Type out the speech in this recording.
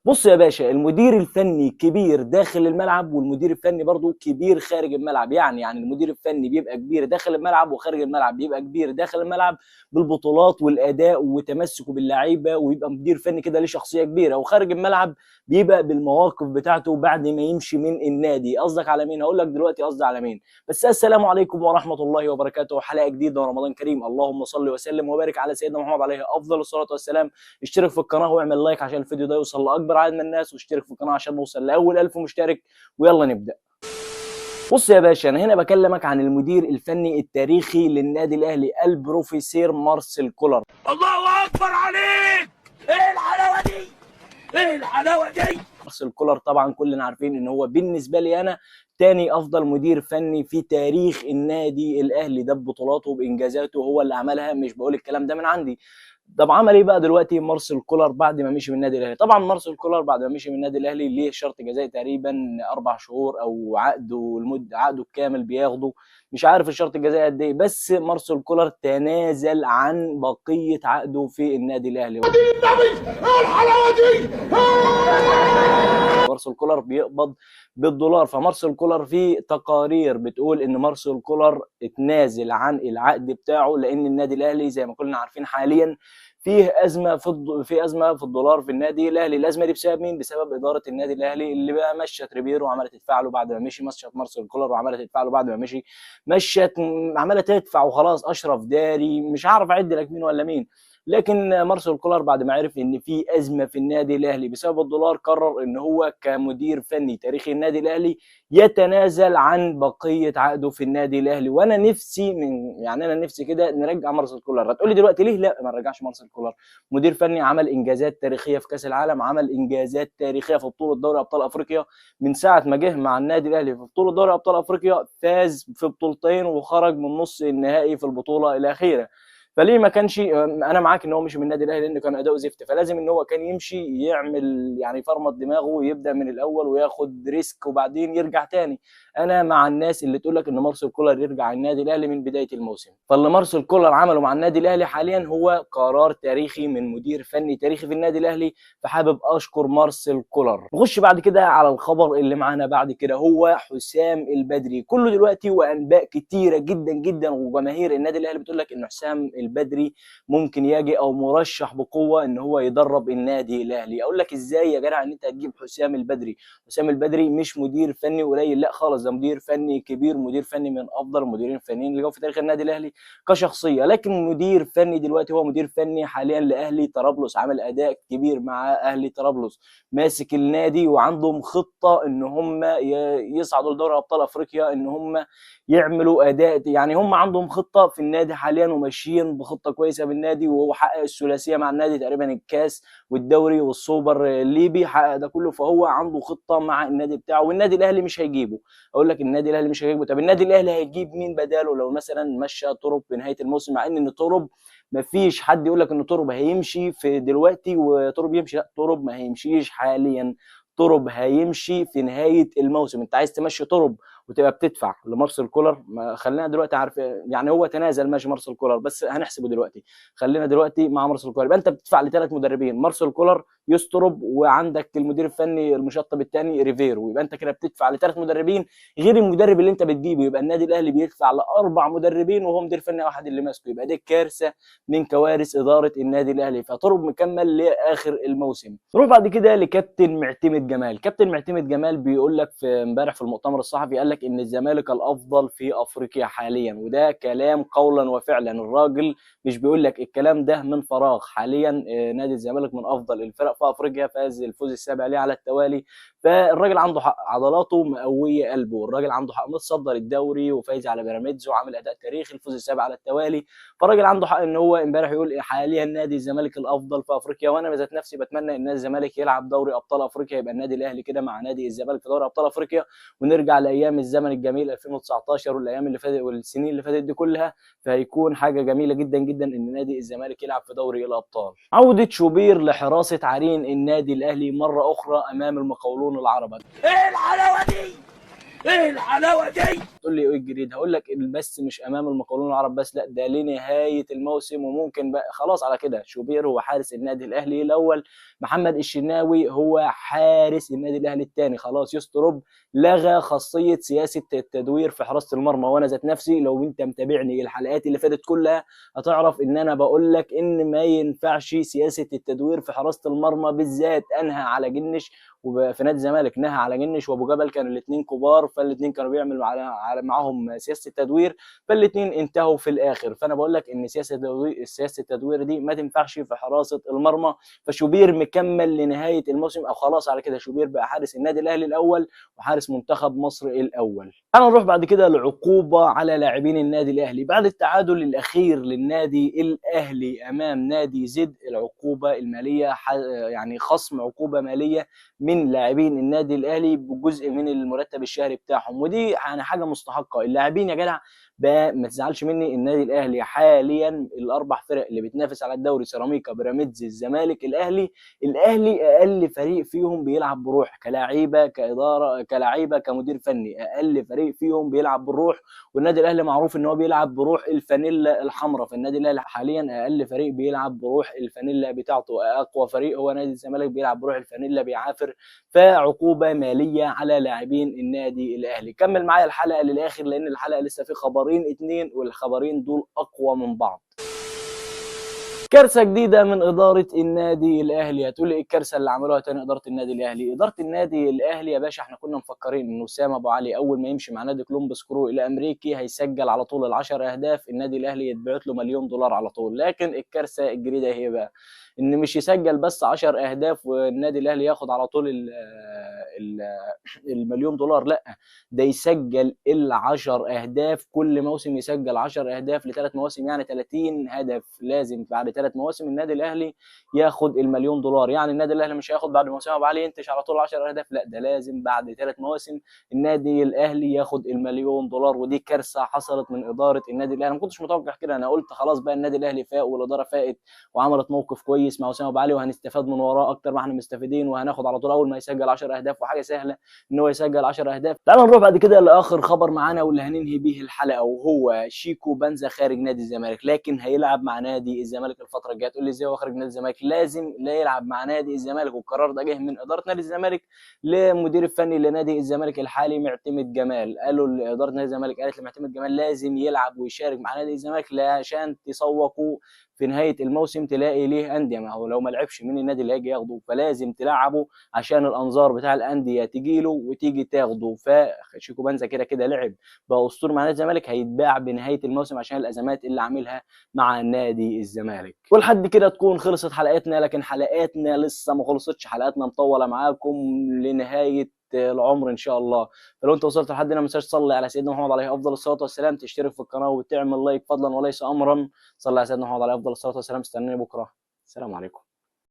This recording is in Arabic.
بص يا باشا، المدير الفني كبير داخل الملعب والمدير الفني برضو كبير خارج الملعب. يعني المدير الفني بيبقى كبير داخل الملعب وخارج الملعب بيبقى كبير داخل الملعب بالبطولات والاداء وتمسكه باللعيبه، ويبقى مدير فني كده ليه شخصيه كبيره. وخارج الملعب بيبقى بالمواقف بتاعته بعد ما يمشي من النادي. قصدك على مين؟ هقول لك دلوقتي قصدي على مين. بس السلام عليكم ورحمه الله وبركاته، حلقه جديده ورمضان كريم. اللهم صل وسلم وبارك على سيدنا محمد عليه افضل الصلاه والسلام. اشترك في القناه واعمل لايك عشان الفيديو ده يوصل لاكبر عدد من الناس، واشترك في القناه عشان نوصل لاول 1000 مشترك. ويلا نبدا. بص يا باشا، انا هنا بكلمك عن المدير الفني التاريخي للنادي الاهلي البروفيسير مارسيل كولر. الله اكبر عليك. ايه الحلاوه دي؟ ايه الحلاوه دي؟ مارسيل كولر طبعا كلنا عارفين ان هو بالنسبه لي انا تاني افضل مدير فني في تاريخ النادي الاهلي. ده ببطولاته بانجازاته هو اللي عملها، مش بقول الكلام ده من عندي. طب عمل ايه بقى دلوقتي مارسيل كولر بعد ما مشي من النادي الاهلي؟ طبعا مارسيل كولر بعد ما مشي من النادي الاهلي ليه شرط جزائي تقريبا 4 شهور، او عقده الكامل بياخده. مش عارف الشرط الجزائي قد ايه، بس مارسيل كولر تنازل عن بقيه عقده في النادي الاهلي. النبي، ايه الحلاوه دي؟ مارسيل كولر بيقبض بالدولار. فمارسيل كولر في تقارير بتقول ان مارسيل كولر اتنازل عن العقد بتاعه، لان النادي الاهلي زي ما كلنا عارفين حاليا فيه ازمه في الدولار في النادي الاهلي. الازمه دي بسبب مين؟ بسبب اداره النادي الاهلي اللي بقى مشت ريبيرو وعملت تدفع له بعد ما مشي، مشت مارسيل كولر وعملت تدفع له بعد ما مشي، مشت عماله تدفع وخلاص. اشرف داري، مش عارف اعد لك مين ولا مين. لكن مارسيل كولر بعد ما عرف ان في ازمه في النادي الاهلي بسبب الدولار، قرر ان هو كمدير فني تاريخي النادي الاهلي يتنازل عن بقيه عقده في النادي الاهلي. وانا نفسي انا نفسي كده نرجع مارسيل كولر. هتقولي دلوقتي ليه لا ما نرجعش مارسيل كولر؟ مدير فني عمل انجازات تاريخيه في كاس العالم، عمل انجازات تاريخيه في بطوله دوري ابطال افريقيا. من ساعه ما جه مع النادي الاهلي في بطوله دوري ابطال افريقيا فاز في بطولتين وخرج من نص النهائي في البطوله الاخيره. فليه ما كانش؟ انا معاك ان هو مشي من النادي الاهلي لانه كان اداؤه زفت، فلازم ان هو كان يمشي يعمل يعني يفرمط دماغه ويبدا من الاول وياخد ريسك وبعدين يرجع تاني. انا مع الناس اللي تقول لك ان مارسيل كولر يرجع النادي الاهلي من بدايه الموسم. فاللي مارسيل كولر عمله مع النادي الاهلي حاليا هو قرار تاريخي من مدير فني تاريخي في النادي الاهلي. فحابب اشكر مارسيل كولر. نخش بعد كده على الخبر اللي معانا بعد كده، هو حسام البدري. كله دلوقتي وانباء كتيره جدا جدا وجماهير النادي الاهلي بتقول لك ان حسام البدري ممكن يجي او مرشح بقوه ان هو يدرب النادي الاهلي. اقول لك ازاي يا جدع ان انت تجيب حسام البدري؟ حسام البدري مش مدير فني قليل، لا خالص، ده مدير فني كبير، مدير فني من افضل المديرين الفنيين اللي جم في تاريخ النادي الاهلي كشخصيه. لكن مدير فني دلوقتي هو مدير فني حاليا لاهلي طرابلس، عامل اداء كبير مع اهلي طرابلس، ماسك النادي وعندهم خطه ان هم يصعدوا لدوري ابطال افريقيا، ان هم يعملوا اداء. يعني هم عندهم خطه في النادي حاليا وماشيين بخطه كويسه بالنادي، وهو حقق الثلاثيه مع النادي تقريبا، الكاس والدوري والسوبر الليبي، حقق ده كله. فهو عنده خطه مع النادي بتاعه، والنادي الاهلي مش هيجيبه. اقول لك النادي الاهلي مش هيجيبه. طب النادي الاهلي هيجيب مين بداله لو مثلا مشى تورب في نهايه الموسم؟ مع ان تورب ما فيش حد يقول لك ان تورب هيمشي في دلوقتي وتورب يمشي، لا تورب ما هيمشيش حاليا. تورب هيمشي في نهايه الموسم. انت عايز تمشي تورب وتبقى بتدفع لمارسيل كولر؟ ما خلينا دلوقتي عارف يعني هو تنازل ماشي مارسيل كولر، بس هنحسبه دلوقتي. خلينا دلوقتي مع مارسيل كولر، يبقى انت بتدفع لثلاث مدربين: مارسيل كولر، يسترب، وعندك المدير الفني المشطب الثاني ريفيرو. يبقى انت كده بتدفع لثلاث مدربين غير المدرب اللي انت بتجيبه. يبقى النادي الاهلي بيدفع لاربع مدربين وهو مدير فني واحد اللي ماسكه. يبقى دي كارثه من كوارث اداره النادي الاهلي. فترب مكمل لاخر الموسم. نروح بعد كده لكابتن معتمد جمال. كابتن معتمد جمال بيقول لك في امبارح في المؤتمر الصحفي، قال لك ان الزمالك الافضل في افريقيا حاليا، وده كلام قولا وفعلا. الراجل مش بيقول لك الكلام ده من فراغ. حاليا نادي الزمالك من افضل الفرق في افريقيا، فاز الفوز السابع عليه على التوالي. فالراجل عنده حق، عضلاته مقويه قلبه. الراجل عنده حق، متصدر الدوري وفايز على بيراميدز وعامل اداء تاريخي، الفوز السابع على التوالي. فالراجل عنده حق ان هو امبارح يقول حاليا نادي الزمالك الافضل في افريقيا. وانا بذات نفسي بتمنى ان نادي الزمالك يلعب دوري ابطال افريقيا، يبقى النادي الاهلي كده مع نادي الزمالك في دوري ابطال افريقيا، ونرجع لايام الزمن الجميل 2019 والايام اللي فاتت والسنين اللي فاتت دي كلها. فهيكون حاجه جميله جدا جدا ان نادي الزمالك يلعب في دوري الابطال. عوده شوبير لحراسه عرين النادي الاهلي مره اخرى امام المقاولون العرب. ايه الحلاوه دي؟ ايه الحلاوه دي؟ تقول لي ايه الجديد؟ هقول لك بس مش امام المقاولون العرب بس، لا ده لنهايه الموسم، وممكن بقى خلاص على كده. شوبير هو حارس النادي الاهلي الاول، محمد الشناوي هو حارس النادي الاهلي الثاني. خلاص يستروب لغى خاصيه سياسه التدوير في حراسه المرمى. وانا ذات نفسي لو انت متابعني الحلقات اللي فاتت كلها هتعرف ان انا بقول لك ان ما ينفعش سياسه التدوير في حراسه المرمى بالذات. انهى على جنش، وفي نادي الزمالك نهى على جنش وابو جبل، كانوا الاثنين كبار، فالاثنين كانوا بيعملوا معاهم سياسه التدوير، فالاثنين انتهوا في الاخر. فانا بقول لك ان سياسه التدوير دي ما تنفعش في حراسه المرمى. فشوبير مكمل لنهايه الموسم، او خلاص على كده شوبير بقى حارس النادي الاهلي الاول وحارس منتخب مصر الاول. انا نروح بعد كده لعقوبه على لاعبين النادي الاهلي بعد التعادل الاخير للنادي الاهلي امام نادي زد. العقوبه الماليه يعني خصم عقوبه ماليه من لاعبين النادي الاهلي بجزء من المرتب الشهري بتاعهم، ودي يعني حاجه مستحقه. اللاعبين يا جدع ما تزعلش مني، النادي الاهلي حاليا الاربع فرق اللي بتنافس على الدوري سيراميكا، بيراميدز، الزمالك، الاهلي اقل فريق فيهم بيلعب بروح كلاعيبه، كاداره، كلاعيبه، كمدير فني، اقل فريق فيهم بيلعب بالروح. والنادي الاهلي معروف ان هو بيلعب بروح الفانيلا الحمراء. فالنادي الاهلي حاليا اقل فريق بيلعب بروح الفانيلا بتاعته. اقوى فريق هو نادي الزمالك بيلعب بروح الفانيلا بيعافر. فعقوبه ماليه على لاعبين النادي الاهلي. كمل معايا الحلقه للاخر لان الحلقه لسه في خبرين اتنين، والخبرين دول اقوى من بعض. كارثه جديده من اداره النادي الاهلي. هتقول لي ايه الكارثه اللي عملوها تاني اداره النادي الاهلي؟ اداره النادي الاهلي يا باشا احنا كنا مفكرين ان وسام ابو علي اول ما يمشي مع نادي كولومبوس كرو الامريكي هيسجل على طول ال10 اهداف، النادي الاهلي يتبعت له $1,000,000 على طول. لكن الكارثه الجديده هي بقى ان مش يسجل بس 10 اهداف والنادي الاهلي ياخد على طول $1,000,000، لا ده يسجل ال10 اهداف كل موسم، يسجل 10 اهداف ل3 مواسم، يعني 30 هدف. لازم بعد 3 مواسم النادي الاهلي ياخد $1,000,000. يعني النادي الاهلي مش هياخد بعد موسم ابو علي ينتج على طول 10 اهداف، لا ده لازم بعد 3 مواسم النادي الاهلي ياخد $1,000,000. ودي كارثه حصلت من اداره النادي الاهلي. ما كنتش متوقع كده، انا قلت خلاص بقى النادي الاهلي فاق والاداره فاقت وعملت موقف كويس مع وسام ابو علي وهنستفاد من وراه اكتر ما احنا مستفيدين، وهناخد على طول اول ما يسجل 10 اهداف، وحاجه سهله ان هو يسجل 10 اهداف. تعالوا نروح بعد كده لاخر خبر معانا واللي هننهي به الحلقه، وهو شيكو بنزا خارج نادي الزمالك، لكن هيلعب مع نادي الزمالك الفتره الجايه. تقول لي ازاي هو خارج نادي الزمالك؟ لازم لا يلعب مع نادي الزمالك، والقرار ده جه من اداره نادي الزمالك للمدير الفني لنادي الزمالك الحالي معتمد جمال. قالوا لاداره نادي الزمالك، قالت لمعتمد جمال لازم يلعب ويشارك مع نادي الزمالك عشان تسوقوا في نهايه الموسم تلاقي ليه انديه. ما هو لو ما لعبش من النادي اللي هيجي ياخده، فلازم تلعبه عشان الانظار بتاع الانديه تجي له وتيجي تاخده. فشيكو بنزا كده كده لعب بقى اسطوره مع نادي الزمالك، هيتباع بنهايه الموسم عشان الازمات اللي عاملها مع نادي الزمالك. ولحد كده تكون خلصت حلقتنا، لكن حلقاتنا لسه ما خلصتش، حلقاتنا مطوله معاكم لنهايه العمر ان شاء الله. فلو انت وصلت لحد هنا ما تنساش تصلي على سيدنا محمد عليه افضل الصلاه والسلام، تشترك في القناه وتعمل لايك فضلا وليس امرا. صلى على سيدنا محمد عليه افضل الصلاه والسلام. استنوني بكره، السلام عليكم.